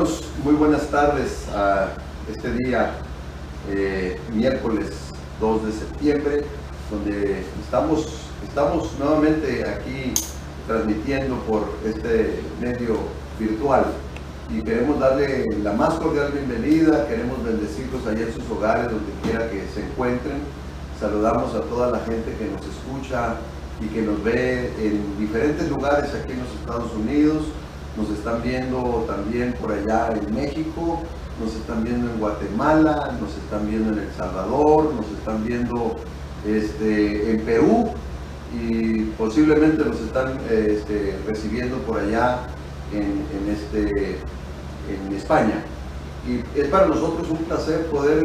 Hermanos, muy buenas tardes a este día, miércoles 2 de septiembre, donde estamos nuevamente aquí transmitiendo por este medio virtual y queremos darle la más cordial bienvenida, queremos bendecirlos allá en sus hogares, donde quiera que se encuentren. Saludamos a toda la gente que nos escucha y que nos ve en diferentes lugares aquí en los Estados Unidos. Nos están viendo también por allá en México, nos están viendo en Guatemala, nos están viendo en El Salvador, nos están viendo en Perú y posiblemente nos están recibiendo por allá en España. Y es para nosotros un placer poder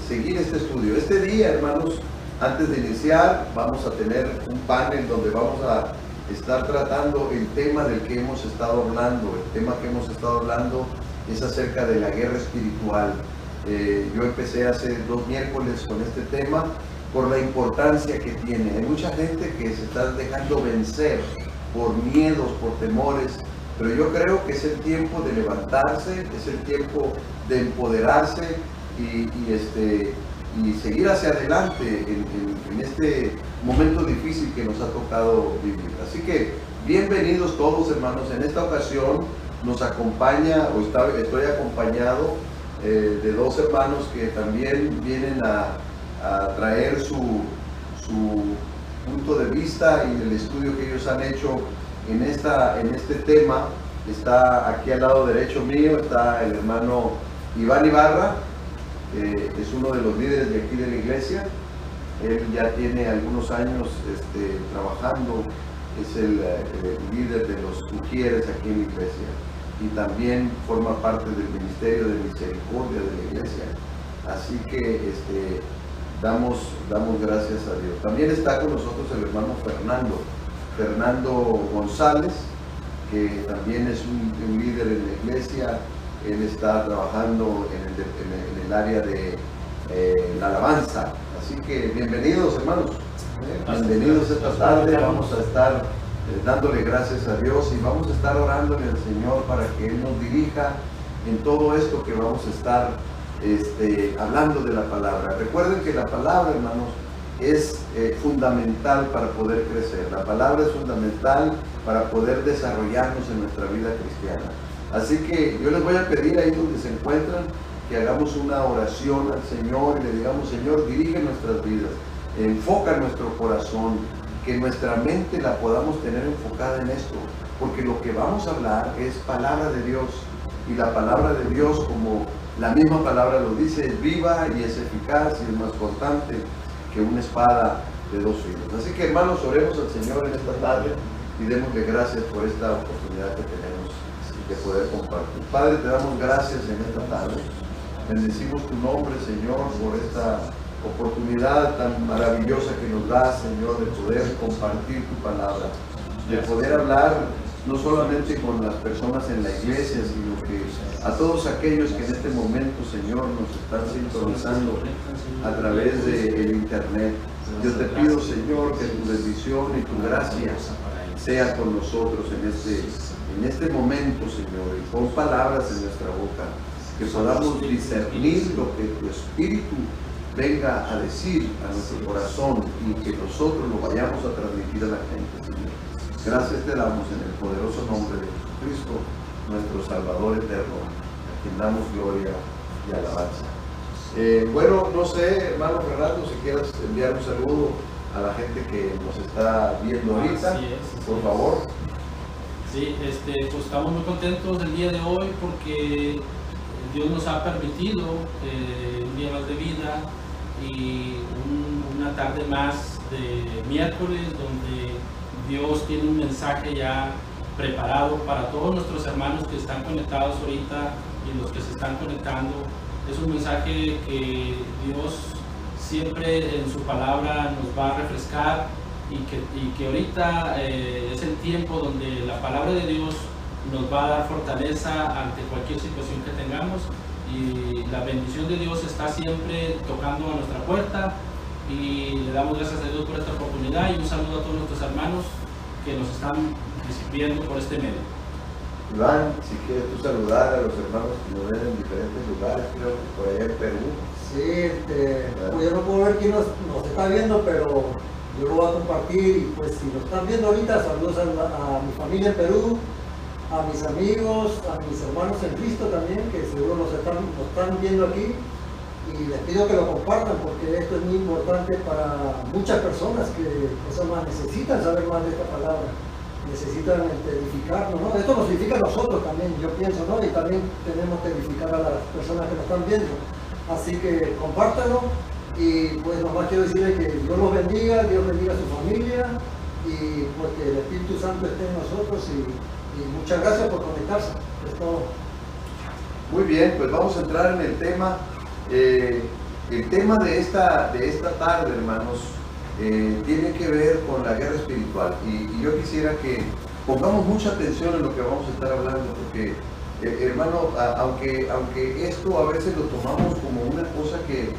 seguir este estudio. Este día, hermanos, antes de iniciar, vamos a tener un panel donde vamos a estar tratando el tema del que hemos estado hablando. El tema que hemos estado hablando es acerca de la guerra espiritual. Yo empecé hace 2 miércoles con este tema por la importancia que tiene. Hay mucha gente que se está dejando vencer por miedos, por temores, pero yo creo que es el tiempo de levantarse, es el tiempo de empoderarse y seguir hacia adelante en este momento difícil que nos ha tocado vivir. Así que bienvenidos todos, hermanos. En esta ocasión nos acompaña, estoy acompañado de 2 hermanos que también vienen a traer su punto de vista y el estudio que ellos han hecho en este tema. Está aquí al lado derecho mío, está el hermano Iván Ibarra. Es uno de los líderes de aquí de la iglesia. Él ya tiene algunos años trabajando, es el líder de los Ujieres aquí en la iglesia y también forma parte del ministerio de misericordia de la iglesia. Así que damos gracias a Dios. También está con nosotros el hermano Fernando González, que también es un líder en la iglesia. Él está trabajando en el área de la alabanza. Así que bienvenidos, hermanos. Bienvenidos esta tarde. Vamos a estar dándole gracias a Dios y vamos a estar orándole al Señor para que Él nos dirija en todo esto que vamos a estar hablando de la palabra. Recuerden que la palabra, hermanos, es fundamental para poder crecer. La palabra es fundamental para poder desarrollarnos en nuestra vida cristiana. Así que yo les voy a pedir ahí donde se encuentran que hagamos una oración al Señor y le digamos: Señor, dirige nuestras vidas, enfoca nuestro corazón, que nuestra mente la podamos tener enfocada en esto, porque lo que vamos a hablar es palabra de Dios, y la palabra de Dios, como la misma palabra lo dice, es viva y es eficaz y es más cortante que una espada de 2 filos. Así que, hermanos, oremos al Señor en esta tarde y démosle gracias por esta oportunidad que tenemos de poder compartir. Padre, te damos gracias en esta tarde. Bendecimos tu nombre, Señor, por esta oportunidad tan maravillosa que nos da, Señor, de poder compartir tu palabra, de poder hablar no solamente con las personas en la iglesia, sino que a todos aquellos que en este momento, Señor, nos están sintonizando a través del internet. Yo te pido, Señor, que tu bendición y tu gracia sea con nosotros en este momento, Señor, y pon palabras en nuestra boca, que podamos discernir lo que tu Espíritu venga a decir a nuestro corazón y que nosotros lo vayamos a transmitir a la gente, Señor. Gracias te damos en el poderoso nombre de Jesucristo, nuestro Salvador eterno, a quien damos gloria y alabanza. Bueno, no sé, hermano Fernando, si quieres enviar un saludo a la gente que nos está viendo ahorita, por favor. Sí, pues estamos muy contentos el día de hoy porque Dios nos ha permitido un día más de vida y una tarde más de miércoles, donde Dios tiene un mensaje ya preparado para todos nuestros hermanos que están conectados ahorita y los que se están conectando. Es un mensaje que Dios siempre en su palabra nos va a refrescar y que ahorita es el tiempo donde la palabra de Dios nos va a dar fortaleza ante cualquier situación que tengamos, y la bendición de Dios está siempre tocando a nuestra puerta, y le damos gracias a Dios por esta oportunidad y un saludo a todos nuestros hermanos que nos están recibiendo por este medio. Iván, si quieres tú saludar a los hermanos que nos ven en diferentes lugares, creo que por allá en Perú. Sí, pues yo no puedo ver quién nos está viendo, pero yo lo voy a compartir y pues si lo están viendo ahorita, saludos a mi familia en Perú, a mis amigos, a mis hermanos en Cristo también, que seguro nos están viendo aquí, y les pido que lo compartan porque esto es muy importante para muchas personas que necesitan saber más de esta palabra, necesitan edificarnos, ¿no? Esto nos edifica a nosotros también, yo pienso, ¿no? Y también tenemos que edificar a las personas que nos están viendo, así que compártanlo. Y pues nomás quiero decirles que Dios los bendiga, Dios bendiga a su familia y pues que el Espíritu Santo esté en nosotros y muchas gracias por conectarse. Es todo. Muy bien, pues vamos a entrar en el tema. El tema de esta tarde, hermanos, tiene que ver con la guerra espiritual y yo quisiera que pongamos mucha atención en lo que vamos a estar hablando porque, hermano, aunque esto a veces lo tomamos como una cosa que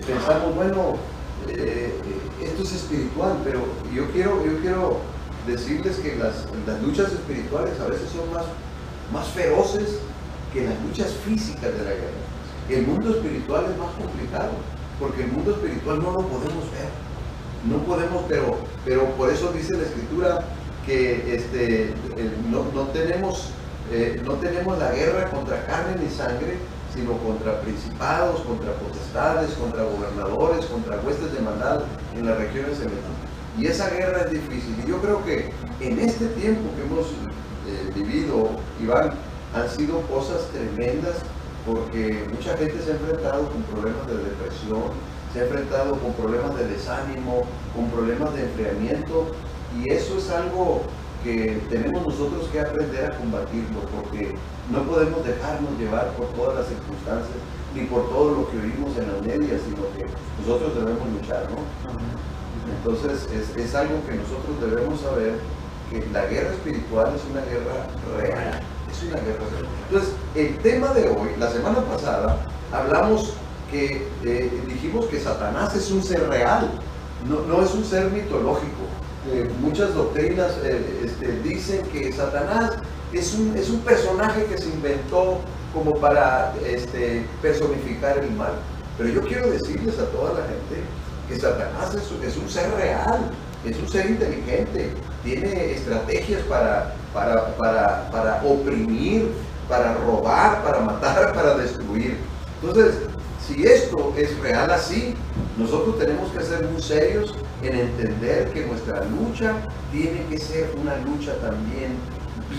pensamos, bueno, esto es espiritual, pero yo quiero decirles que las luchas espirituales a veces son más feroces que las luchas físicas de la guerra. El mundo espiritual es más complicado, porque el mundo espiritual no lo podemos ver, no podemos, pero por eso dice la Escritura que no tenemos la guerra contra carne ni sangre, sino contra principados, contra potestades, contra gobernadores, contra huestes de maldad en las regiones celestes. Y esa guerra es difícil. Y yo creo que en este tiempo que hemos vivido, Iván, han sido cosas tremendas, porque mucha gente se ha enfrentado con problemas de depresión, se ha enfrentado con problemas de desánimo, con problemas de enfriamiento, y eso es algo que tenemos nosotros que aprender a combatirlo, porque no podemos dejarnos llevar por todas las circunstancias ni por todo lo que vivimos en las medias, sino que nosotros debemos luchar, ¿no? Entonces es algo que nosotros debemos saber, que la guerra espiritual es una guerra real, es una guerra real. Entonces el tema de hoy, la semana pasada hablamos que dijimos que Satanás es un ser real, no es un ser mitológico. Muchas doctrinas dicen que Satanás es un personaje que se inventó como para personificar el mal. Pero yo quiero decirles a toda la gente que Satanás es un ser real, es un ser inteligente, tiene estrategias para oprimir, para robar, para matar, para destruir. Entonces, si esto es real así, nosotros tenemos que ser muy serios en entender que nuestra lucha tiene que ser una lucha también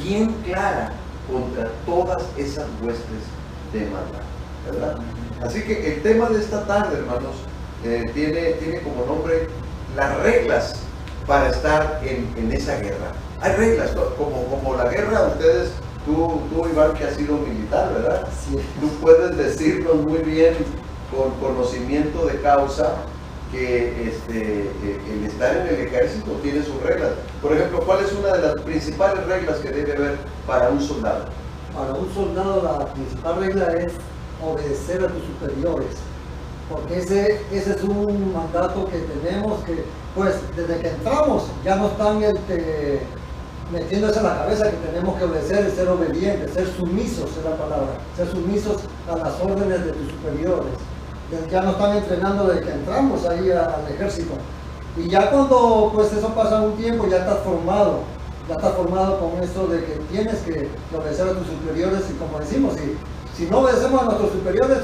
bien clara contra todas esas huestes de maldad, ¿verdad? Así que el tema de esta tarde, hermanos, tiene como nombre las reglas para estar en esa guerra. Hay reglas, como la guerra, ustedes, tú Iván, que has sido militar, ¿verdad? Sí. Tú puedes decirnos muy bien, con conocimiento de causa, que el estar en el ejército tiene sus reglas. Por ejemplo, ¿cuál es una de las principales reglas que debe haber para un soldado? Para un soldado la principal regla es obedecer a tus superiores, porque ese es un mandato que tenemos, que pues desde que entramos ya nos están metiéndose en la cabeza que tenemos que obedecer, ser obedientes, ser sumisos, es la palabra, ser sumisos a las órdenes de tus superiores. Ya nos están entrenando desde que entramos ahí al ejército. Y ya cuando pues eso pasa un tiempo, ya estás formado con eso de que tienes que obedecer a tus superiores, y como decimos, si no obedecemos a nuestros superiores,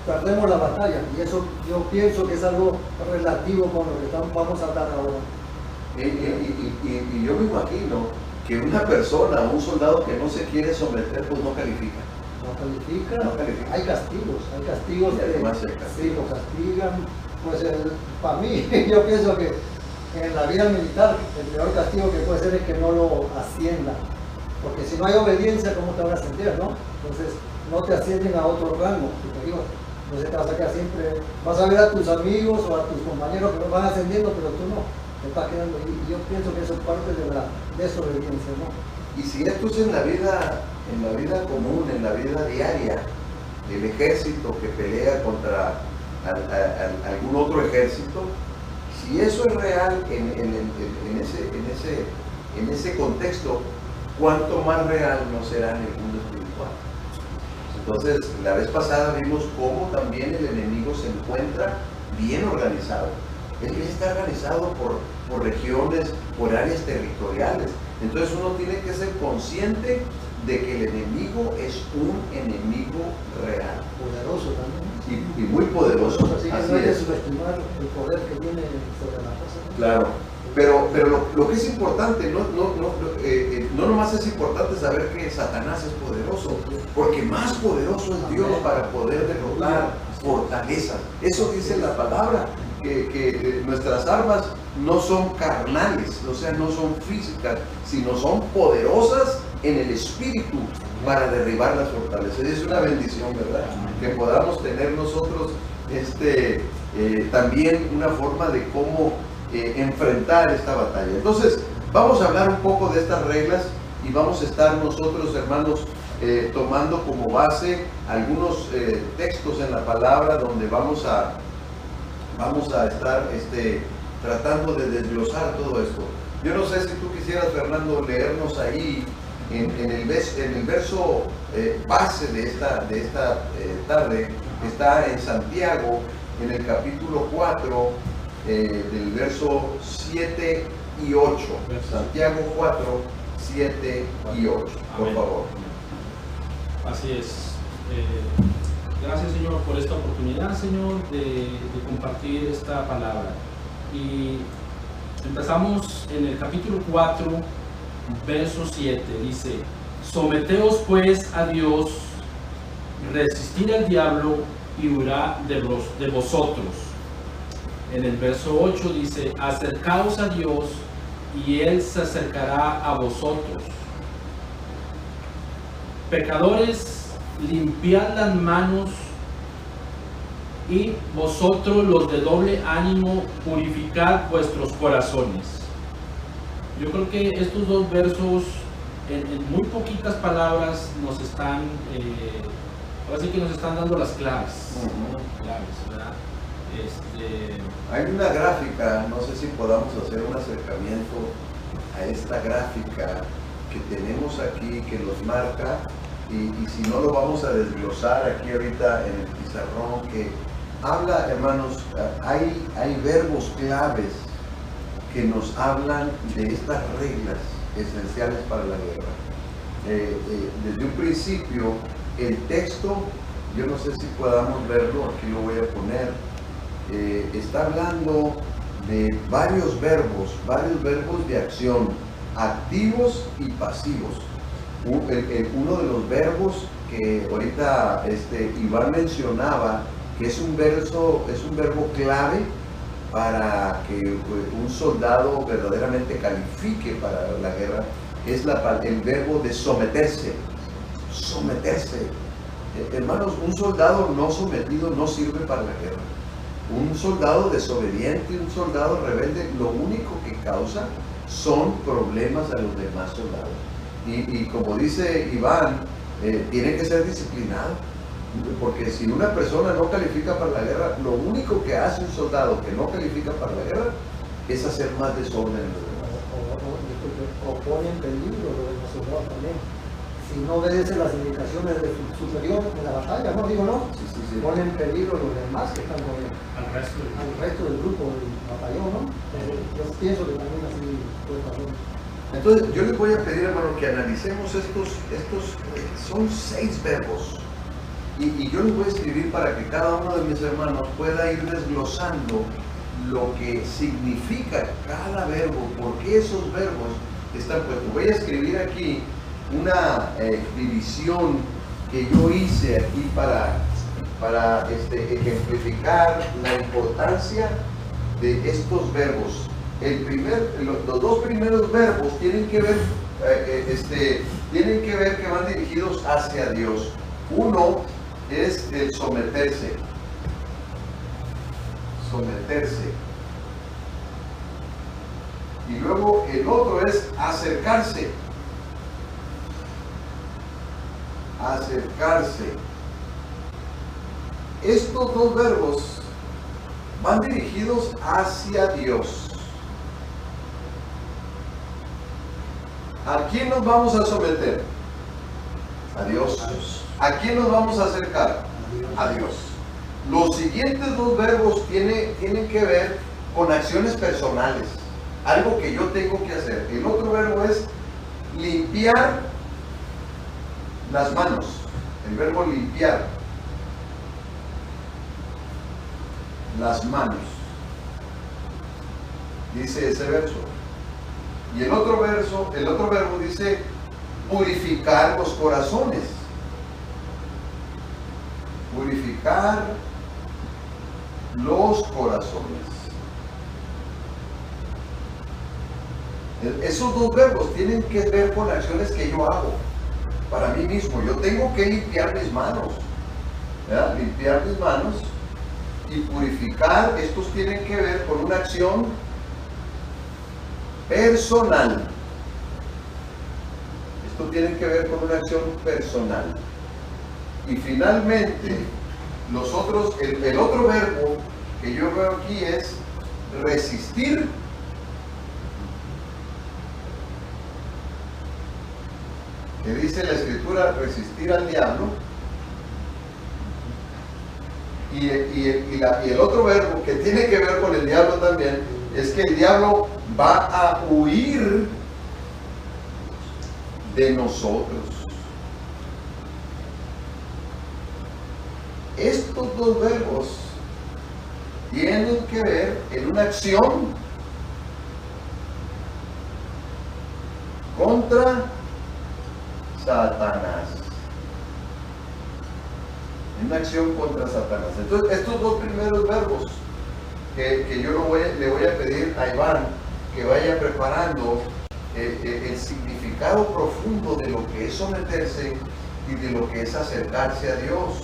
perdemos la batalla. Y eso yo pienso que es algo relativo con lo que vamos a hablar ahora. Y yo me imagino que una persona, un soldado que no se quiere someter, pues no califica. No califica. Hay castigos sí, lo castigan. Pues para mí, yo pienso que en la vida militar el peor castigo que puede ser es que no lo asciendan, porque si no hay obediencia, ¿cómo te van a ascender, no? Entonces no te ascienden a otro rango superior, entonces te vas a quedar siempre, vas a ver a tus amigos o a tus compañeros que van ascendiendo, pero tú no, te estás quedando ahí. Y yo pienso que eso es parte de la desobediencia, ¿no? Y si esto es en la vida común, en la vida diaria, el ejército que pelea contra algún otro ejército, si eso es real en ese contexto, ¿cuánto más real no será en el mundo espiritual? Entonces, la vez pasada vimos cómo también el enemigo se encuentra bien organizado. Él está organizado por regiones, por áreas territoriales. Entonces uno tiene que ser consciente de que el enemigo es un enemigo real. Poderoso también. Y muy poderoso. Así que así no hay que es. subestimar el poder que tiene sobre la cosa. Claro. Pero lo que es importante, no nomás es importante saber que Satanás es poderoso, porque más poderoso es Dios para poder derrotar fortalezas. Eso dice la palabra, que nuestras armas no son carnales, o sea, no son físicas, sino son poderosas en el espíritu para derribar las fortalezas. Es una bendición, ¿verdad? Que podamos tener nosotros también una forma de cómo enfrentar esta batalla. Entonces, vamos a hablar un poco de estas reglas y vamos a estar nosotros, hermanos, tomando como base algunos textos en la palabra donde vamos a estar tratando de desglosar todo esto. Yo no sé si tú quisieras, Fernando, leernos ahí en el verso base de esta tarde. Está en Santiago, en el capítulo 4, del verso 7 y 8. Santiago 4, 7 y 8, por Amén. favor. Así es. Gracias, Señor, por esta oportunidad, Señor, de compartir esta palabra. Y empezamos en el capítulo 4, verso 7. Dice: someteos pues a Dios, resistid al diablo y huirá de vosotros. En el verso 8 dice: acercaos a Dios y Él se acercará a vosotros. Pecadores, limpiad las manos, y vosotros los de doble ánimo, purificad vuestros corazones. Yo creo que estos dos versos, en muy poquitas palabras, nos están, ahora sí que nos están dando las claves. Claves, ¿verdad? Hay una gráfica, no sé si podamos hacer un acercamiento a esta gráfica que tenemos aquí, que los marca, y si no lo vamos a desglosar aquí ahorita en el pizarrón, que habla, hermanos, hay verbos claves que nos hablan de estas reglas esenciales para la guerra. Desde un principio, el texto, yo no sé si podamos verlo, aquí lo voy a poner, está hablando de varios verbos de acción, activos y pasivos. Uno de los verbos que ahorita Iván mencionaba, que es un verbo clave para que un soldado verdaderamente califique para la guerra, es el verbo de someterse. Someterse. Hermanos, un soldado no sometido no sirve para la guerra. Un soldado desobediente, un soldado rebelde, lo único que causa son problemas a los demás soldados. Y como dice Iván, tiene que ser disciplinado, porque si una persona no califica para la guerra, lo único que hace un soldado que no califica para la guerra es hacer más desorden en los demás. O pone en peligro lo de los soldados también. Si no obedece las indicaciones de su superior en la batalla, ¿no? Digo, ¿no? Sí. Pone en peligro los demás que están con él. Al Resto del grupo, del batallón, ¿no? Yo pienso que también así puede pasar. Entonces, yo les voy a pedir, hermano, que analicemos estos son 6 verbos. Y yo les voy a escribir para que cada uno de mis hermanos pueda ir desglosando lo que significa cada verbo, por qué esos verbos están puestos. Voy a escribir aquí una división que yo hice aquí para ejemplificar la importancia de estos verbos. Los dos primeros verbos tienen que ver que van dirigidos hacia Dios. Uno es el someterse. Y luego el otro es acercarse. Estos dos verbos van dirigidos hacia Dios. ¿A quién nos vamos a someter? A Dios. ¿A quién nos vamos a acercar? A Dios. Los siguientes dos verbos tienen que ver con acciones personales, algo que yo tengo que hacer. El otro verbo es limpiar las manos, el verbo limpiar las manos, dice ese verso. Y el otro verbo dice purificar los corazones, purificar los corazones. Esos dos verbos tienen que ver con acciones que yo hago para mí mismo. Yo tengo que limpiar mis manos, ¿verdad? Limpiar mis manos y purificar. Estos tienen que ver con una acción personal. Esto tiene que ver con una acción personal. Y finalmente, el otro verbo que yo veo aquí es resistir. Que dice la escritura, resistir al diablo. Y el otro verbo que tiene que ver con el diablo también es que el diablo va a huir de nosotros. Estos dos verbos tienen que ver en una acción contra Satanás. Una acción contra Satanás. Entonces, estos dos primeros verbos que yo le voy a pedir a Iván que vaya preparando el significado profundo de lo que es someterse y de lo que es acercarse a Dios.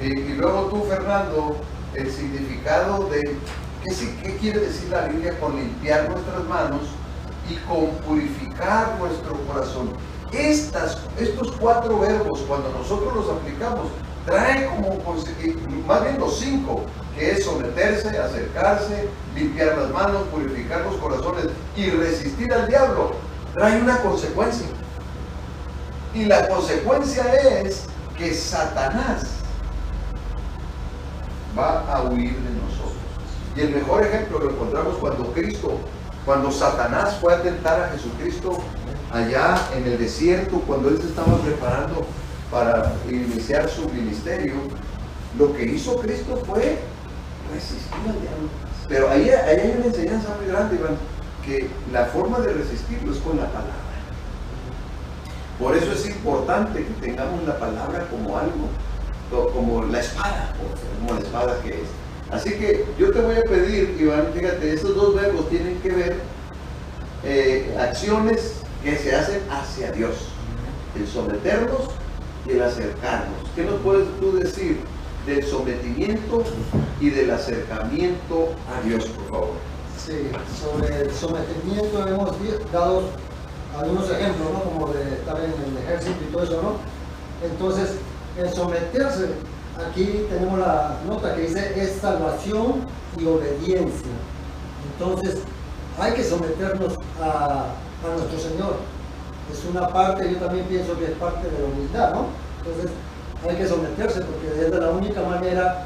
Y luego tú, Fernando, el significado de qué quiere decir la Biblia con limpiar nuestras manos y con purificar nuestro corazón. Estos cuatro verbos, cuando nosotros los aplicamos, trae más bien los cinco, que es someterse, acercarse, limpiar las manos, purificar los corazones y resistir al diablo, trae una consecuencia. Y la consecuencia es que Satanás va a huir de nosotros. Y el mejor ejemplo lo encontramos cuando Satanás fue a tentar a Jesucristo allá en el desierto, cuando él se estaba preparando para iniciar su ministerio. Lo que hizo Cristo fue resistir al diablo. Pero ahí hay una enseñanza muy grande, Iván, que la forma de resistirlo es con la palabra. Por eso es importante que tengamos la palabra como algo, como la espada que es. Así que yo te voy a pedir, Iván, fíjate, estos dos verbos tienen que ver acciones que se hacen hacia Dios, el someternos y el acercarnos. ¿Qué nos puedes tú decir del sometimiento y del acercamiento a Dios, por favor? Sí, sobre el sometimiento hemos dado algunos ejemplos, ¿no? Como de estar en el ejército y todo eso, ¿no? Entonces, el someterse, aquí tenemos la nota que dice es salvación y obediencia. Entonces, hay que someternos a nuestro Señor. Es una parte, yo también pienso que es parte de la humildad, ¿no? Entonces, hay que someterse porque es de la única manera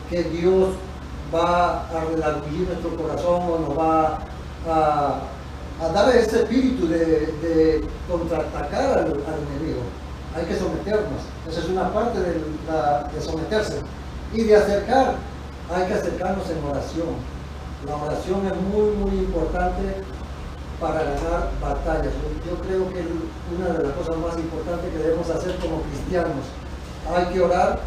que Dios va a redarguir nuestro corazón o nos va a dar ese espíritu de contraatacar al enemigo. Hay que someternos. Esa es una parte de someterse. Y de acercar, hay que acercarnos en oración. La oración es muy, muy importante para ganar batallas. Yo creo que es una de las cosas más importantes que debemos hacer como cristianos. Hay que orar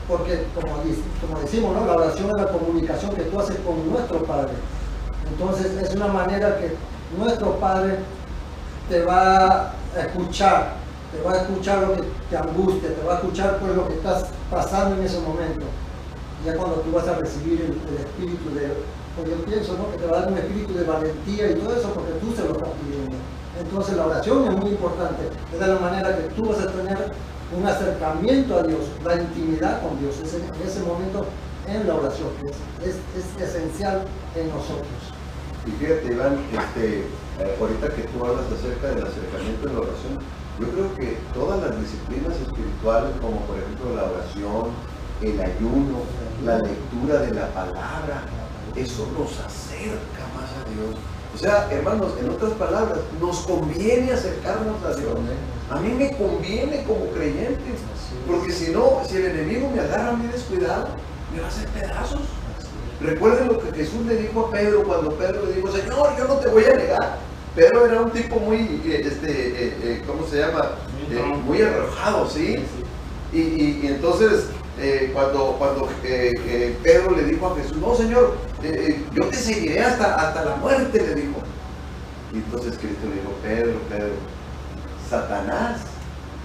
porque, como decimos, ¿no? La oración es la comunicación que tú haces con nuestro Padre. Entonces es una manera que nuestro Padre te va a escuchar lo que te angustia, te va a escuchar por lo que estás pasando en ese momento. Ya cuando tú vas a recibir el espíritu porque yo pienso, ¿no? Que te va a dar un espíritu de valentía y todo eso porque tú se lo estás pidiendo. Entonces la oración es muy importante, es de la manera que tú vas a tener un acercamiento a Dios, la intimidad con Dios, en ese momento en la oración, que es esencial en nosotros. Y fíjate, Iván, ahorita que tú hablas acerca del acercamiento en la oración, yo creo que todas las disciplinas espirituales, como por ejemplo la oración, el ayuno, la lectura de la palabra, eso nos acerca más a Dios. O sea, hermanos, en otras palabras, nos conviene acercarnos a Dios. A mí me conviene como creyente, porque si no, si el enemigo me agarra a mí descuidado, me va a hacer pedazos. Recuerden lo que Jesús le dijo a Pedro cuando Pedro le dijo, Señor, yo no te voy a negar. Pedro era un tipo muy, ¿cómo se llama? Muy arrojado, ¿sí? Y entonces, cuando Pedro le dijo a Jesús, no, Señor, yo te seguiré hasta la muerte, le dijo. Y entonces Cristo le dijo, Pedro, Satanás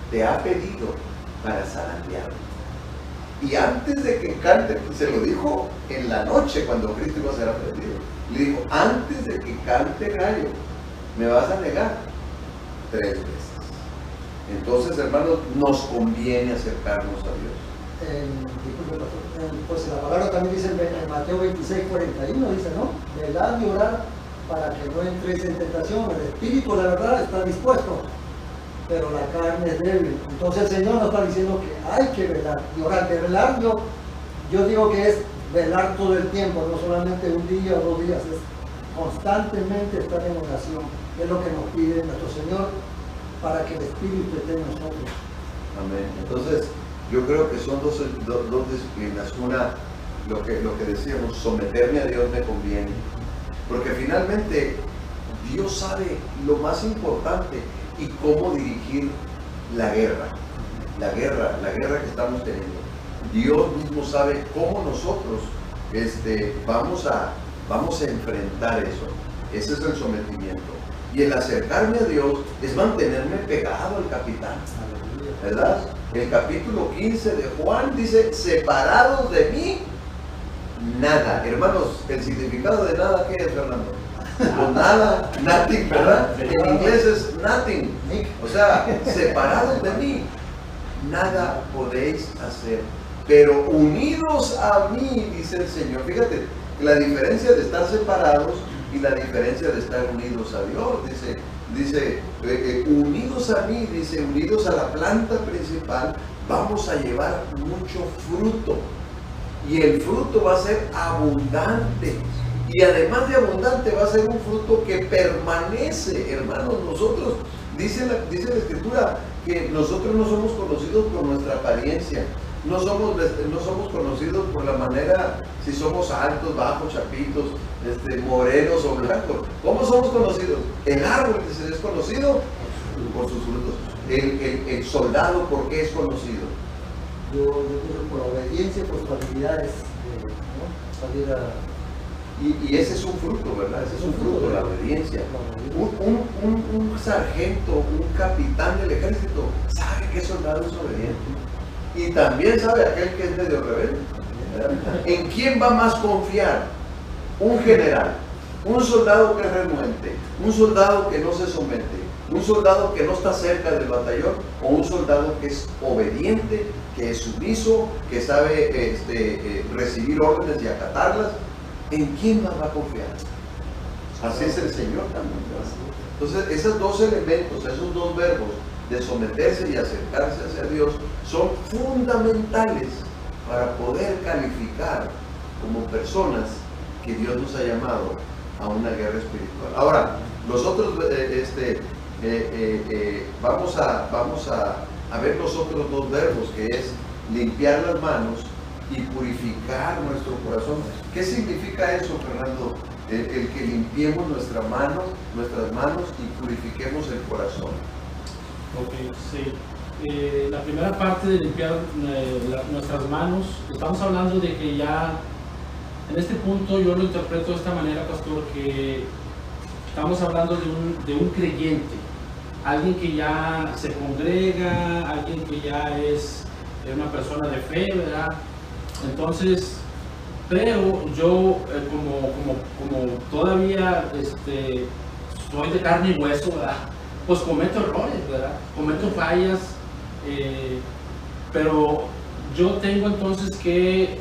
te ha pedido para zarandearlo. Y antes de que cante, se lo dijo en la noche cuando Cristo iba a ser aprendido. Le dijo, antes de que cante gallo, me vas a negar 3 veces. Entonces, hermanos, nos conviene acercarnos a Dios. Pues la palabra también dice en Mateo 26:41, dice, ¿no? Velad y orad para que no entréis en tentación. El espíritu, la verdad, está dispuesto, pero la carne es débil. Entonces el Señor nos está diciendo que hay que velar y orar. De velar, yo digo que es velar todo el tiempo, no solamente un día o 2 días, es constantemente estar en oración. Es lo que nos pide nuestro Señor para que el Espíritu esté en nosotros. Amén. Entonces, yo creo que son dos disciplinas. Una, lo que decíamos, someterme a Dios me conviene. Porque finalmente, Dios sabe lo más importante y cómo dirigir la guerra que estamos teniendo. Dios mismo sabe cómo nosotros vamos a enfrentar eso. Ese es el sometimiento. Y el acercarme a Dios es mantenerme pegado al capitán, ¿verdad? El capítulo 15 de Juan dice, separados de mí, nada. Hermanos, el significado de nada, ¿qué es, Fernando? Pues nada, nothing, ¿verdad? En inglés es nothing. O sea, separados de mí, nada podéis hacer. Pero unidos a mí, dice el Señor. Fíjate, la diferencia de estar separados y la diferencia de estar unidos a Dios. Dice unidos a mí, dice, unidos a la planta principal, vamos a llevar mucho fruto. Y el fruto va a ser abundante. Y además de abundante, va a ser un fruto que permanece, hermanos. Nosotros, dice la Escritura, que nosotros no somos conocidos por nuestra apariencia. No somos conocidos por la manera, si somos altos, bajos, chapitos, morenos o blancos. ¿Cómo somos conocidos? El árbol es conocido por sus frutos. El soldado, ¿por qué es conocido? Yo creo por obediencia, por sus habilidades, ¿no? Salir a... Y ese es un fruto, ¿verdad? Ese es un fruto, la obediencia. Un sargento, un capitán del ejército, sabe que soldado es obediente. Y también sabe aquel que es medio rebelde. ¿En quién va más confiar? Un general, un soldado que es renuente, un soldado que no se somete, un soldado que no está cerca del batallón, o un soldado que es obediente, que es sumiso, que sabe recibir órdenes y acatarlas. ¿En quién más va a confiar? Así es el Señor también, ¿verdad? Entonces, esos 2 elementos, esos 2 verbos de someterse y acercarse hacia Dios son fundamentales para poder calificar como personas que Dios nos ha llamado a una guerra espiritual. Ahora, nosotros vamos a ver los otros 2 verbos, que es limpiar las manos y purificar nuestro corazón. ¿Qué significa eso, Fernando? El que limpiemos nuestras manos y purifiquemos el corazón. Ok, sí. La primera parte de limpiar nuestras manos, estamos hablando de que ya, en este punto yo lo interpreto de esta manera, pastor, que estamos hablando de un creyente, alguien que ya se congrega, alguien que ya es una persona de fe, ¿verdad? Entonces, pero yo como todavía soy de carne y hueso, ¿verdad? Pues cometo errores, ¿verdad? Cometo fallas, pero yo tengo entonces que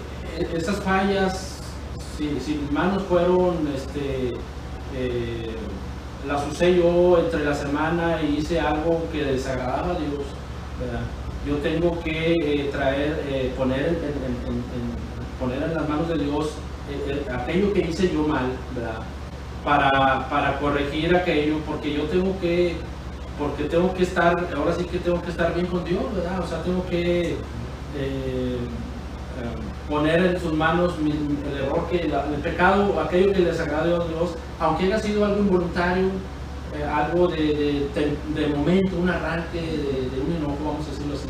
esas fallas, si mis manos fueron las usé yo entre la semana y hice algo que desagradaba a Dios, ¿verdad? Yo tengo que poner en las manos de Dios aquello que hice yo mal, ¿verdad? Para corregir aquello, porque tengo que estar, ahora sí que tengo que estar bien con Dios, ¿verdad? O sea, tengo que poner en sus manos el error, el pecado, aquello que les agrade a Dios, aunque haya sido algo involuntario, algo de momento, un arranque de un enojo, vamos a decirlo así.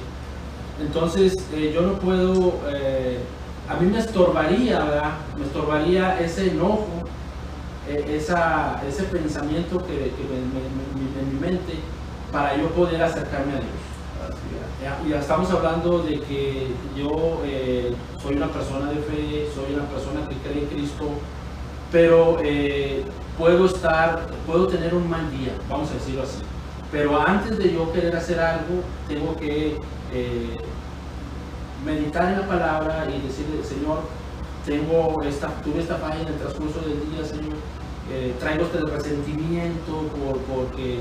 Entonces, yo no puedo, a mí me estorbaría, ¿verdad? Me estorbaría ese enojo, ese pensamiento que en mi mente, para yo poder acercarme a Dios. Ya estamos hablando de que yo soy una persona de fe, soy una persona que cree en Cristo, pero puedo tener un mal día, vamos a decirlo así. Pero antes de yo querer hacer algo, tengo que meditar en la palabra y decirle, Señor, tuve esta falla en el transcurso del día, Señor, traigo este resentimiento porque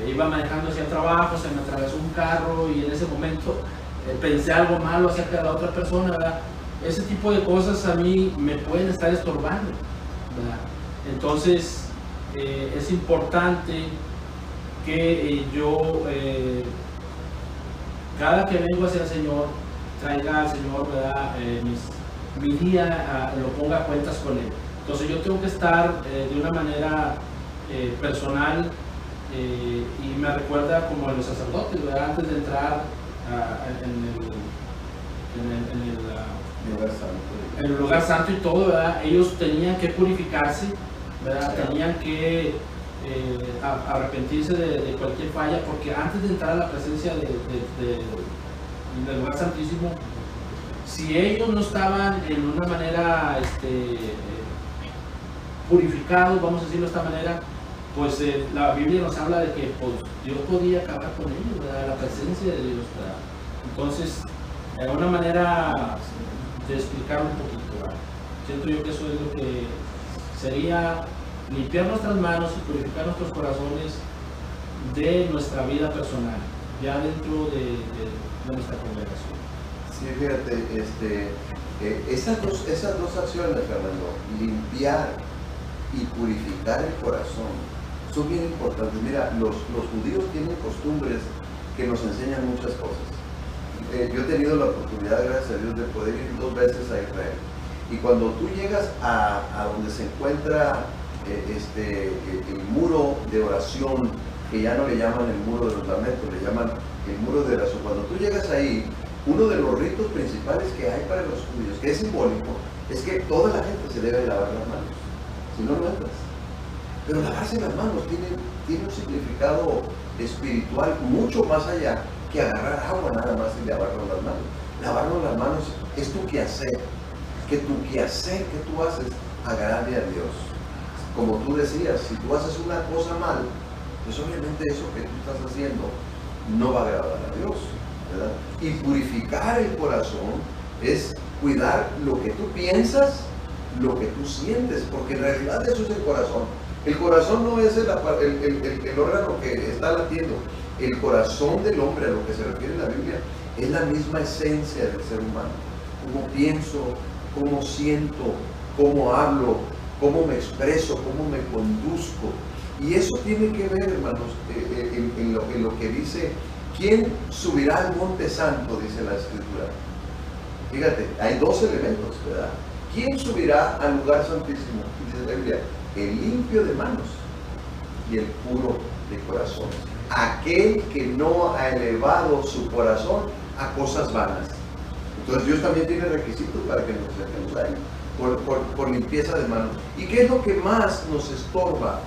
iba manejando hacia el trabajo, se me atravesó un carro y en ese momento pensé algo malo acerca de la otra persona, ¿verdad? Ese tipo de cosas a mí me pueden estar estorbando, ¿verdad? Entonces es importante que yo cada que vengo hacia el Señor, traiga al Señor, ¿verdad? Mi día lo ponga a cuentas con Él. Entonces yo tengo que estar de una manera personal, y me recuerda como a los sacerdotes, ¿verdad? Antes de entrar en el lugar santo y todo, ¿verdad? Ellos tenían que purificarse, ¿verdad? Tenían que arrepentirse de cualquier falla, porque antes de entrar a la presencia del lugar santísimo, si ellos no estaban en una manera purificados, vamos a decirlo de esta manera, pues la Biblia nos habla de que pues, Dios podía acabar con ellos, ¿verdad? La presencia de Dios, ¿verdad? Entonces, una manera de explicar un poquito, ¿verdad? Siento yo que eso es lo que sería limpiar nuestras manos y purificar nuestros corazones de nuestra vida personal, ya dentro de nuestra congregación. Sí, fíjate, esas dos acciones, Fernando, limpiar y purificar el corazón, son bien importantes. Mira, los judíos tienen costumbres que nos enseñan muchas cosas. Yo he tenido la oportunidad, gracias a Dios, de poder ir 2 veces a Israel. Y cuando tú llegas a donde se encuentra el muro de oración, que ya no le llaman el muro de los lamentos, le llaman el muro de oración. Cuando tú llegas ahí, uno de los ritos principales que hay para los judíos, que es simbólico, es que toda la gente se debe lavar las manos. Si no, no entras. Pero lavarse las manos tiene un significado espiritual mucho más allá que agarrar agua nada más y lavarnos las manos. Lavarnos las manos es tu quehacer, que tu quehacer que tú haces agrade a Dios. Como tú decías, si tú haces una cosa mal, pues obviamente eso que tú estás haciendo no va a agradar a Dios, ¿verdad? Y purificar el corazón es cuidar lo que tú piensas, lo que tú sientes, porque en realidad eso es el corazón. El corazón no es el órgano que está latiendo. El corazón del hombre, a lo que se refiere en la Biblia, es la misma esencia del ser humano. Cómo pienso, cómo siento, cómo hablo, cómo me expreso, cómo me conduzco. Y eso tiene que ver, hermanos, en lo que dice, ¿quién subirá al monte santo? Dice la Escritura. Fíjate, hay 2 elementos, ¿verdad? ¿Quién subirá al lugar santísimo? Dice la Biblia, el limpio de manos y el puro de corazón. Aquel que no ha elevado su corazón a cosas vanas. Entonces Dios también tiene requisitos para que nos acerquemos a Él, por limpieza de manos. ¿Y qué es lo que más nos estorba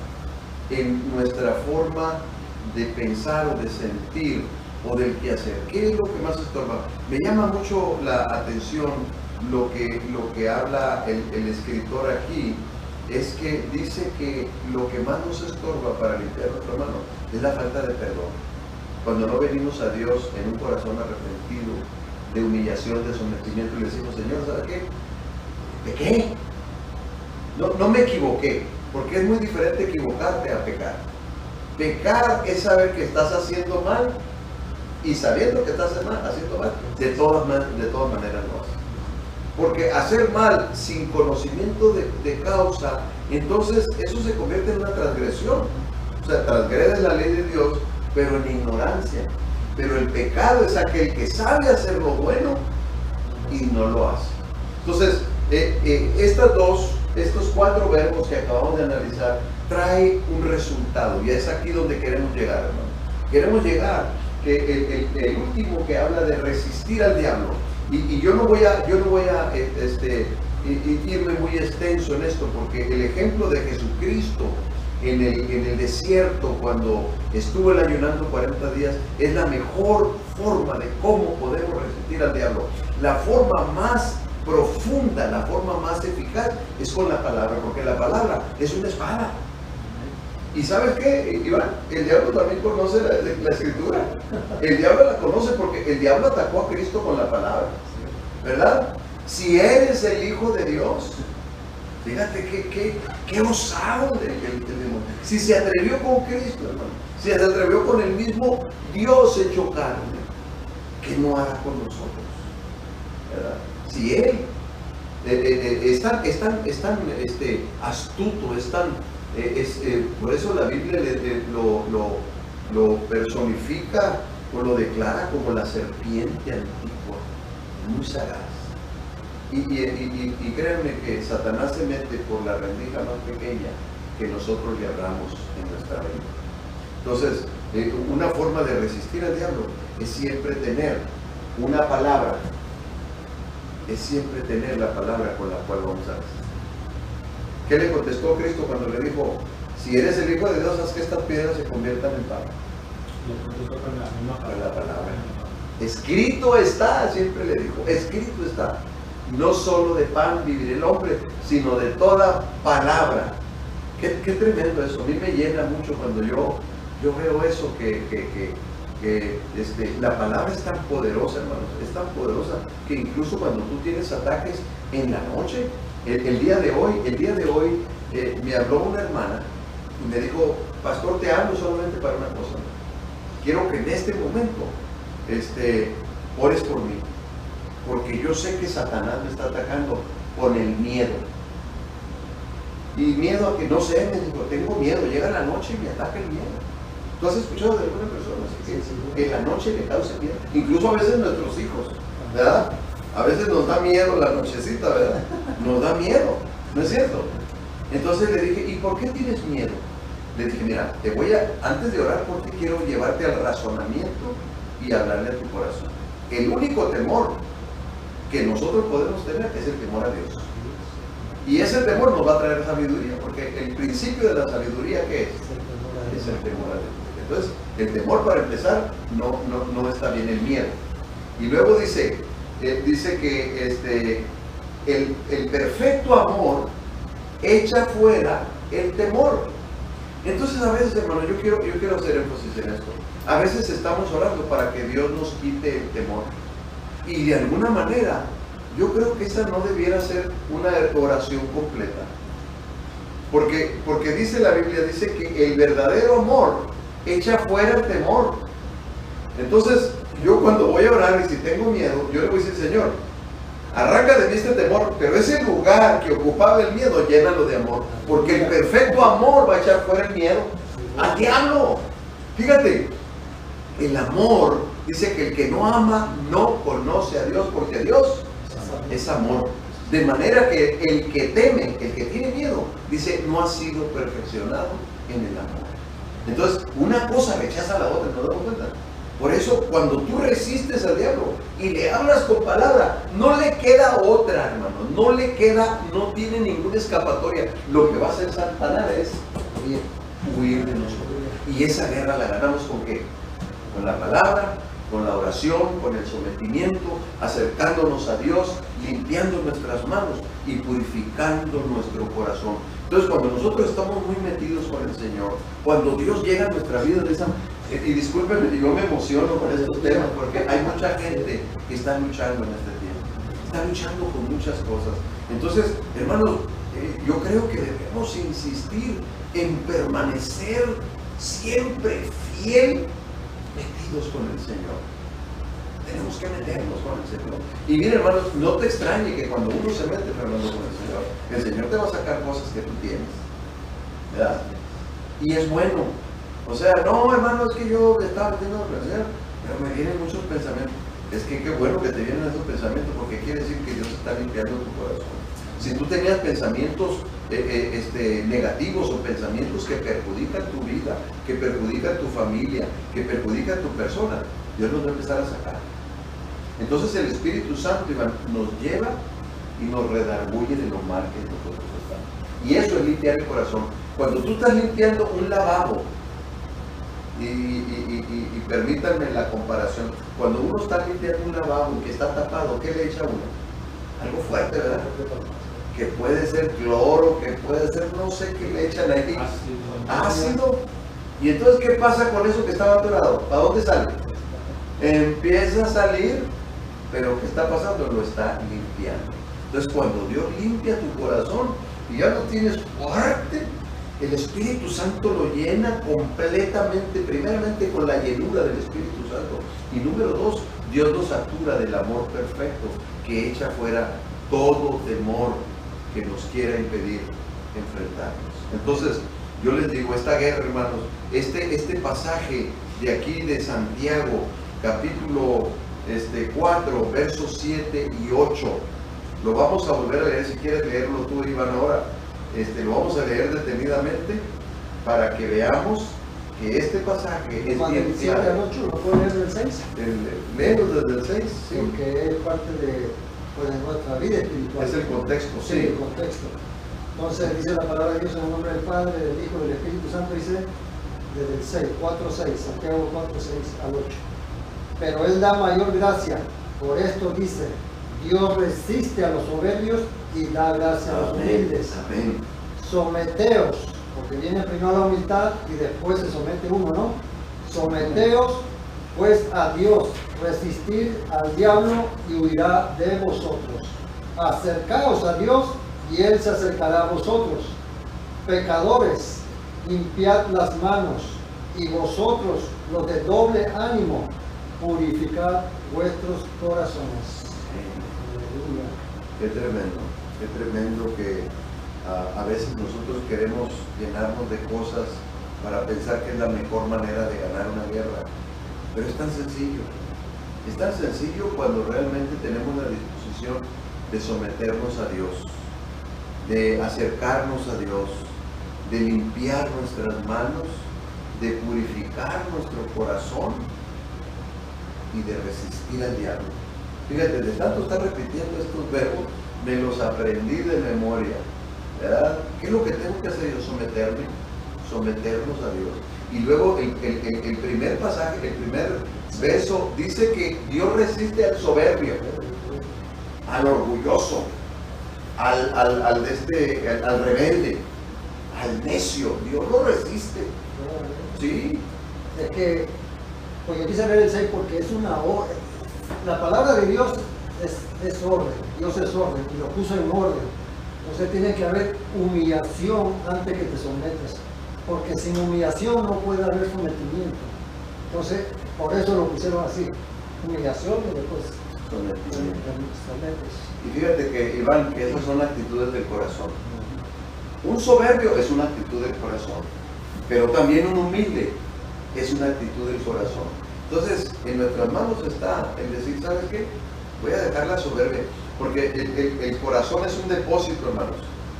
en nuestra forma de pensar o de sentir o del quehacer? ¿Qué es lo que más estorba? Me llama mucho la atención lo que habla el escritor aquí, es que dice que lo que más nos estorba para limpiar nuestra mano es la falta de perdón. Cuando no venimos a Dios en un corazón arrepentido, de humillación, de sometimiento, y le decimos, Señor, ¿sabes qué? ¿Pequé? No me equivoqué, Porque es muy diferente equivocarte a pecar. Pecar es saber que estás haciendo mal y sabiendo que estás haciendo mal, de todas maneras lo haces. Porque hacer mal sin conocimiento de causa, entonces eso se convierte en una transgresión. O sea, transgredes la ley de Dios, pero en ignorancia. Pero el pecado es aquel que sabe hacer lo bueno y no lo hace. Entonces, estos 4 verbos que acabamos de analizar trae un resultado, y es aquí donde queremos llegar, hermano. Queremos llegar que el último que habla de resistir al diablo, y yo no voy a irme muy extenso en esto, porque el ejemplo de Jesucristo en el desierto, cuando estuvo ayunando 40 días, es la mejor forma de cómo podemos resistir al diablo. La forma más profunda, la forma más eficaz es con la palabra, porque la palabra es una espada. ¿Y sabes qué, Iván? El diablo también conoce la escritura. El diablo la conoce porque el diablo atacó a Cristo con la palabra, ¿verdad? Si eres el Hijo de Dios, fíjate qué osado el demonio. Si se atrevió con Cristo, hermano, si se atrevió con el mismo Dios hecho carne, ¿qué no hará con nosotros? ¿Verdad? Si Él es tan astuto, es tan... por eso la Biblia lo personifica o lo declara como la serpiente antigua, muy sagaz. Y créanme que Satanás se mete por la rendija más pequeña que nosotros le abramos en nuestra vida. Entonces, una forma de resistir al diablo es siempre tener una palabra, es siempre tener la palabra con la cual vamos a resistir. ¿Qué le contestó Cristo cuando le dijo, si eres el Hijo de Dios, haz que estas piedras se conviertan en pan? Le contestó con la misma palabra. Escrito está, siempre le dijo, escrito está. No solo de pan vivirá el hombre, sino de toda palabra. Qué tremendo eso. A mí me llena mucho cuando yo veo eso, que la palabra es tan poderosa, hermanos, es tan poderosa que incluso cuando tú tienes ataques en la noche, el día de hoy me habló una hermana y me dijo, pastor, te hablo solamente para una cosa. Quiero que en este momento ores por mí, porque yo sé que Satanás me está atacando con el miedo. Y miedo a que, no sé, me dijo, tengo miedo, llega la noche y me ataca el miedo. ¿Tú has escuchado de alguna persona que en la noche le causa miedo? Incluso a veces nuestros hijos, ¿verdad? A veces nos da miedo la nochecita, ¿verdad? Nos da miedo, ¿no es cierto? Entonces le dije, ¿y por qué tienes miedo? Le dije, mira, antes de orar por ti, quiero llevarte al razonamiento y hablarle a tu corazón. El único temor que nosotros podemos tener es el temor a Dios. Y ese temor nos va a traer sabiduría, porque el principio de la sabiduría, ¿qué es? Es el temor a Dios. Entonces, el temor, para empezar, no está bien, el miedo. Y luego dice que el perfecto amor echa fuera el temor. Entonces, a veces, hermano, yo quiero hacer énfasis en esto. A veces estamos orando para que Dios nos quite el temor. Y de alguna manera, yo creo que esa no debiera ser una oración completa. Porque dice la Biblia, dice que el verdadero amor echa fuera el temor. Entonces, yo cuando voy a orar y si tengo miedo, yo le voy a decir, Señor, arranca de mí este temor, pero ese lugar que ocupaba el miedo, llénalo de amor. Porque el perfecto amor va a echar fuera el miedo. ¡Al diablo! Fíjate, el amor dice que el que no ama no conoce a Dios, porque Dios es amor. De manera que el que teme, el que tiene miedo, dice, no ha sido perfeccionado en el amor. Entonces, una cosa rechaza a la otra, ¿no te das cuenta? Por eso, cuando tú resistes al diablo y le hablas con palabra, no le queda otra, hermano, no tiene ninguna escapatoria. Lo que va a hacer Satanás es huir de nosotros. Y esa guerra la ganamos ¿con qué? Con la palabra, con la oración, con el sometimiento, acercándonos a Dios, limpiando nuestras manos y purificando nuestro corazón. Entonces, cuando nosotros estamos muy metidos con el Señor, cuando Dios llega a nuestra vida de esa... Y discúlpenme, yo me emociono con estos temas, porque hay mucha gente que está luchando en este tiempo. Está luchando con muchas cosas. Entonces, hermanos, yo creo que debemos insistir en permanecer siempre fiel, metidos con el Señor. Tenemos que meternos con el Señor. Y mira, hermanos, no te extrañe que cuando uno se mete, Fernando, con el Señor te va a sacar cosas que tú tienes, ¿verdad? Y es bueno. O sea, no, hermano, es que yo estaba metiendo con el Señor, pero me vienen muchos pensamientos. Es que qué bueno que te vienen esos pensamientos, porque quiere decir que Dios está limpiando tu corazón. Si tú tenías pensamientos negativos o pensamientos que perjudican tu vida, que perjudican tu familia, que perjudican tu persona, Dios los va a empezar a sacar. Entonces el Espíritu Santo, Iván, nos lleva y nos redarguye de lo mal que nosotros estamos. Y eso es limpiar el corazón. Cuando tú estás limpiando un lavabo, y permítanme la comparación, cuando uno está limpiando un lavabo que está tapado, ¿qué le echa uno? Algo fuerte, ¿verdad? Que puede ser cloro, que puede ser no sé qué le echan ahí. Ácido. Y entonces, ¿qué pasa con eso que estaba atorado? ¿Para dónde sale? Empieza a salir, pero ¿qué está pasando? Lo está limpiando. Entonces, cuando Dios limpia tu corazón y ya lo tienes fuerte, el Espíritu Santo lo llena completamente, primeramente con la llenura del Espíritu Santo. Y número 2, Dios nos satura del amor perfecto que echa fuera todo temor que nos quiera impedir enfrentarnos. Entonces, yo les digo, esta guerra, hermanos, este pasaje de aquí de Santiago, capítulo 4, versos 7 y 8, lo vamos a volver a leer. Si quieres leerlo tú, Iván, ahora. Lo vamos a leer detenidamente para que veamos que este pasaje es bien claro. ¿El 8 lo puedo leer del 6? Léelo desde el 6, sí. Porque es parte de nuestra vida espiritual. Es el contexto, sí. El contexto. Entonces dice la palabra de Dios en el nombre del Padre, del Hijo y del Espíritu Santo, dice desde el 6, 4:6, Santiago 4:6 al 8. Pero Él da mayor gracia, por esto dice, Dios resiste a los soberbios y da gracia a los humildes. Amén. Someteos, porque viene primero la humildad y después se somete uno, ¿no? Someteos pues a Dios, resistir al diablo y huirá de vosotros. Acercaos a Dios y Él se acercará a vosotros. Pecadores, limpiad las manos, y vosotros, los de doble ánimo, purificad vuestros corazones. Qué tremendo que a veces nosotros queremos llenarnos de cosas para pensar que es la mejor manera de ganar una guerra. Pero es tan sencillo. Es tan sencillo cuando realmente tenemos la disposición de someternos a Dios, de acercarnos a Dios, de limpiar nuestras manos, de purificar nuestro corazón y de resistir al diablo. Fíjate, de tanto estar repitiendo estos verbos, me los aprendí de memoria, ¿verdad? ¿Qué es lo que tengo que hacer yo? Someternos a Dios. Y luego el primer pasaje, el primer verso, dice que Dios resiste al soberbio, al orgulloso, al rebelde, al necio. Dios lo resiste. Sí. Es que, pues yo quise leer el 6 porque es una orden. La palabra de Dios es orden. Dios es orden y lo puso en orden. Entonces tiene que haber humillación antes que te sometas. Porque sin humillación no puede haber sometimiento. Entonces, por eso lo pusieron así. Humillación y después sometes. Y fíjate que, Iván, que esas son actitudes del corazón. Un soberbio es una actitud del corazón, pero también un humilde es una actitud del corazón. Entonces, en nuestras manos está el decir, ¿sabes qué? Voy a dejar la soberbia, porque el corazón es un depósito, hermanos.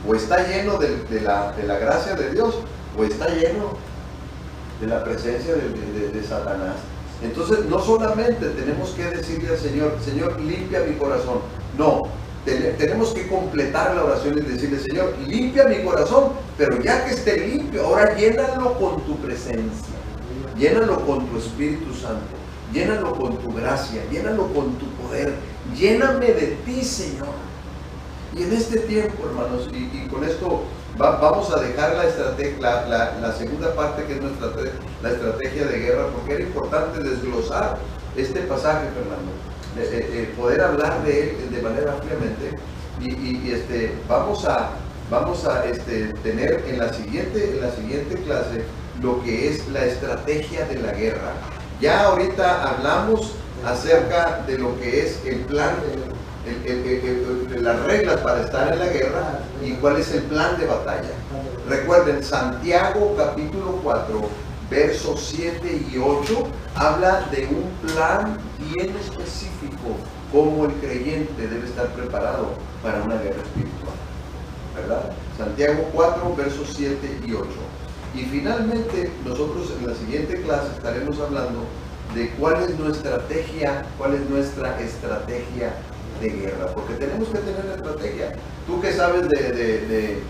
O está lleno de la gracia de Dios, o está lleno de la presencia de Satanás. Entonces, no solamente tenemos que decirle al Señor, Señor, limpia mi corazón. No, tenemos que completar la oración y decirle, Señor, limpia mi corazón, pero ya que esté limpio, ahora llénalo con tu presencia, llénalo con tu Espíritu Santo, llénalo con tu gracia, llénalo con tu poder, lléname de ti, Señor. Y en este tiempo, hermanos, y con esto vamos a dejar la segunda parte, que es la estrategia de guerra, porque era importante desglosar este pasaje, Fernando, poder hablar de él de manera ampliamente, y vamos a vamos a tener en la siguiente clase lo que es la estrategia de la guerra. Ya ahorita hablamos acerca de lo que es el plan, las reglas para estar en la guerra y cuál es el plan de batalla. Recuerden, Santiago capítulo 4, versos 7 y 8, habla de un plan bien específico, cómo el creyente debe estar preparado para una guerra espiritual, ¿verdad? Santiago 4, versos 7 y 8. Y finalmente, nosotros en la siguiente clase estaremos hablando de cuál es nuestra estrategia de guerra, porque tenemos que tener estrategia. Tú que sabes de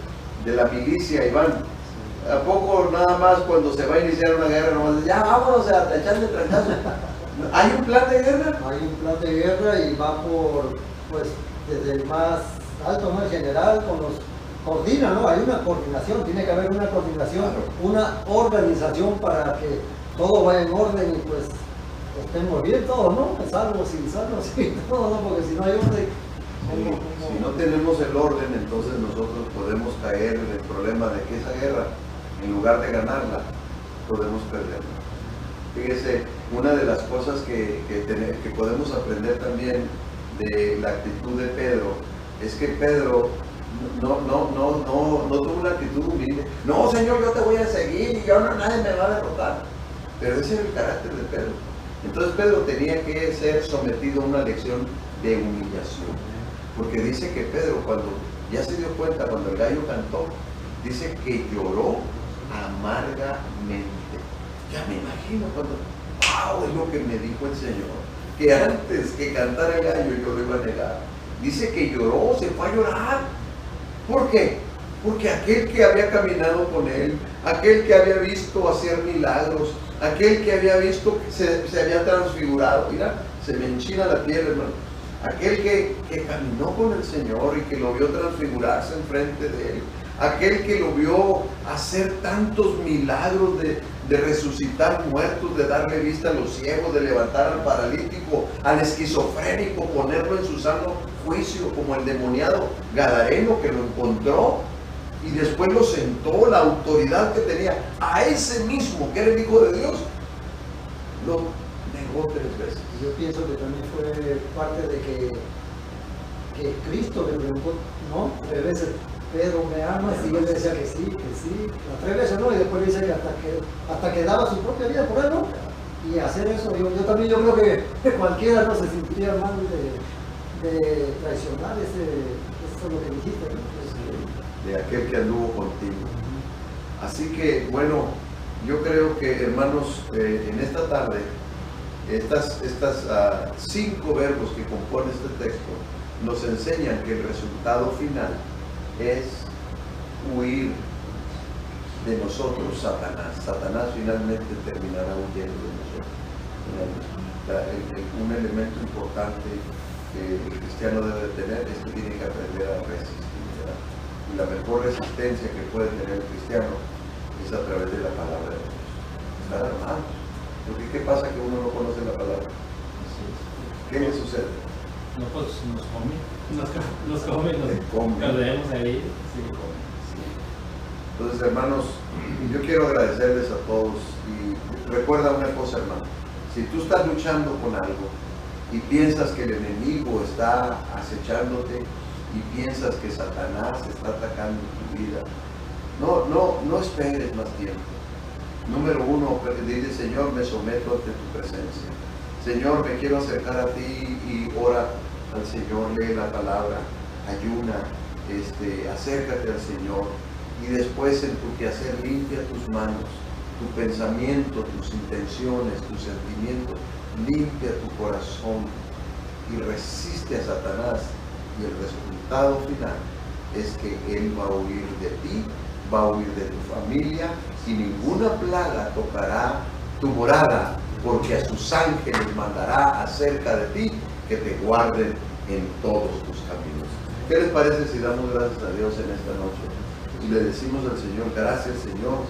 la milicia, Iván, ¿a poco nada más cuando se va a iniciar una guerra, nomás ya vámonos a echarle trancazo? ¿Hay un plan de guerra? Hay un plan de guerra y va por, pues, desde el más alto, ¿no? El general, con los coordina, ¿no? Hay una coordinación, tiene que haber una coordinación, una organización para que todo vaya en orden y pues estemos bien todos, ¿no? Salvos y sanos y todo, ¿no? Porque si no hay orden, si no tenemos el orden, entonces nosotros podemos caer en el problema de que esa guerra, en lugar de ganarla, podemos perderla. Fíjese, una de las cosas que podemos aprender también de la actitud de Pedro es que Pedro no tuvo una actitud humilde. No, Señor, yo te voy a seguir y nadie me va a derrotar. Pero ese era el carácter de Pedro. Entonces Pedro tenía que ser sometido a una lección de humillación. Porque dice que Pedro, cuando ya se dio cuenta, cuando el gallo cantó, dice que lloró amargamente. Ya me imagino cuando, wow, es lo que me dijo el Señor, que antes que cantara el gallo yo lo iba a negar. Dice que lloró, se fue a llorar. ¿Por qué? Porque aquel que había caminado con él, aquel que había visto hacer milagros, aquel que había visto que se había transfigurado, mira, se me enchina la piel, hermano. Aquel que caminó con el Señor y que lo vio transfigurarse enfrente de él, aquel que lo vio hacer tantos milagros de resucitar muertos, de darle vista a los ciegos, de levantar al paralítico, al esquizofrénico, ponerlo en su sano juicio, como el demoniado gadareno que lo encontró y después lo sentó, la autoridad que tenía, a ese mismo que era el Hijo de Dios, lo negó 3 veces. Yo pienso que también fue parte de que Cristo le preguntó, ¿no? 3 veces, Pedro, ¿me amas? Y él decía que sí, las 3 veces, ¿no? Y después dice que hasta que daba su propia vida por él, ¿no? Y hacer eso, yo también creo que cualquiera no se sentiría mal de traicionar eso es lo que dijiste, ¿no? De aquel que anduvo contigo. Así que, bueno, yo creo que, hermanos, en esta tarde, estas 5 verbos que componen este texto nos enseñan que el resultado final es huir de nosotros, Satanás. Satanás finalmente terminará huyendo de nosotros. Un elemento importante que el cristiano debe tener es que tiene que aprender a resistir, ¿verdad? Y la mejor resistencia que puede tener el cristiano es a través de la palabra de Dios. Estar armados. Porque ¿qué pasa que uno no conoce la palabra? ¿Qué le sucede? No, pues nos come, nos perdemos ahí. Sí. Entonces, hermanos, yo quiero agradecerles a todos y recuerda una cosa, hermano. Si tú estás luchando con algo y piensas que el enemigo está acechándote y piensas que Satanás está atacando tu vida, no esperes más tiempo. Número 1, dile: Señor, me someto ante tu presencia. Señor, me quiero acercar a ti, y ora al Señor, lee la palabra, ayuna, acércate al Señor, y después en tu quehacer limpia tus manos, tu pensamiento, tus intenciones, tus sentimientos, limpia tu corazón y resiste a Satanás, y el resultado final es que él va a huir de ti, va a huir de tu familia, y ninguna plaga tocará tu morada, porque a sus ángeles mandará acerca de ti que te guarden en todos tus caminos. ¿Qué les parece si damos gracias a Dios en esta noche y le decimos al Señor: gracias, Señor,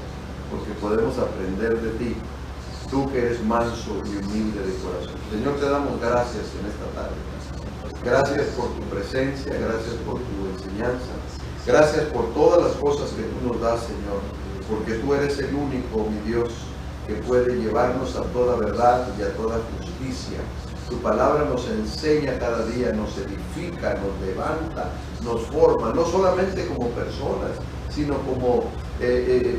porque podemos aprender de ti, tú que eres manso y humilde de corazón? Señor, te damos gracias en esta tarde. Gracias por tu presencia, gracias por tu enseñanza, Gracias por todas las cosas que tú nos das, Señor, porque tú eres el único, mi Dios, que puede llevarnos a toda verdad y a toda justicia. Tu palabra nos enseña cada día, nos edifica, nos levanta, nos forma, no solamente como personas, sino como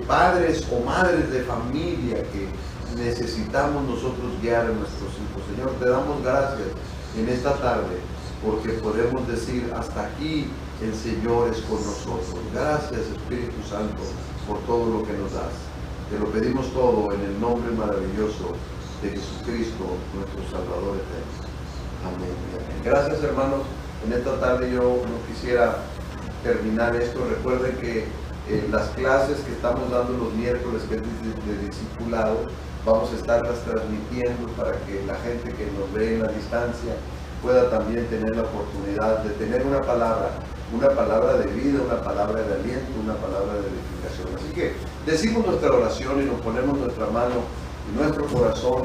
padres o madres de familia que necesitamos nosotros guiar a nuestros hijos. Señor, te damos gracias en esta tarde porque podemos decir hasta aquí el Señor es con nosotros. Gracias, Espíritu Santo, por todo lo que nos das. Te lo pedimos todo en el nombre maravilloso de Jesucristo, nuestro Salvador eterno. Amén. Gracias, hermanos. En esta tarde yo no quisiera terminar esto. Recuerden que las clases que estamos dando los miércoles, que es de discipulado, vamos a estarlas transmitiendo para que la gente que nos ve en la distancia pueda también tener la oportunidad de tener una palabra de vida, una palabra de aliento, una palabra de edificación. Así que decimos nuestra oración y nos ponemos nuestra mano y nuestro corazón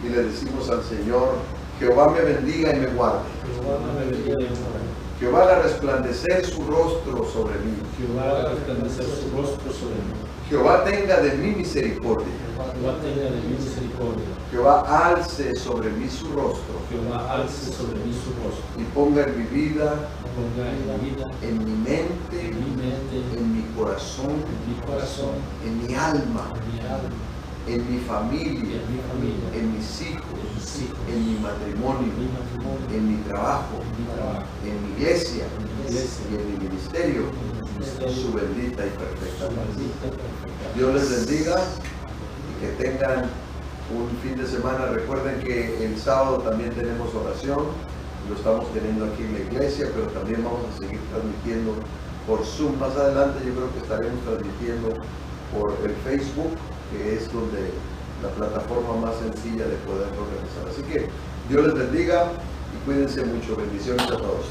y le decimos al Señor: Jehová me bendiga y me guarde. Jehová haga resplandecer su rostro sobre mí. Jehová haga resplandecer su rostro sobre mí. Jehová tenga de mí misericordia. Jehová tenga de mí misericordia. Jehová alce sobre mí su rostro. Jehová alce sobre mí su rostro. Y ponga en mi vida, Ponga en mi vida, en mi mente, en mi corazón, en mi alma, en mi familia, en mis hijos, en mi matrimonio, en mi trabajo, en mi iglesia y en mi ministerio, su bendita y perfecta paz. Dios les bendiga y que tengan un fin de semana. Recuerden que el sábado también tenemos oración, lo estamos teniendo aquí en la iglesia, pero también vamos a seguir transmitiendo por Zoom. Más adelante yo creo que estaremos transmitiendo por el Facebook, que es donde la plataforma más sencilla de poderlo realizar. Así que Dios les bendiga y cuídense mucho. Bendiciones a todos.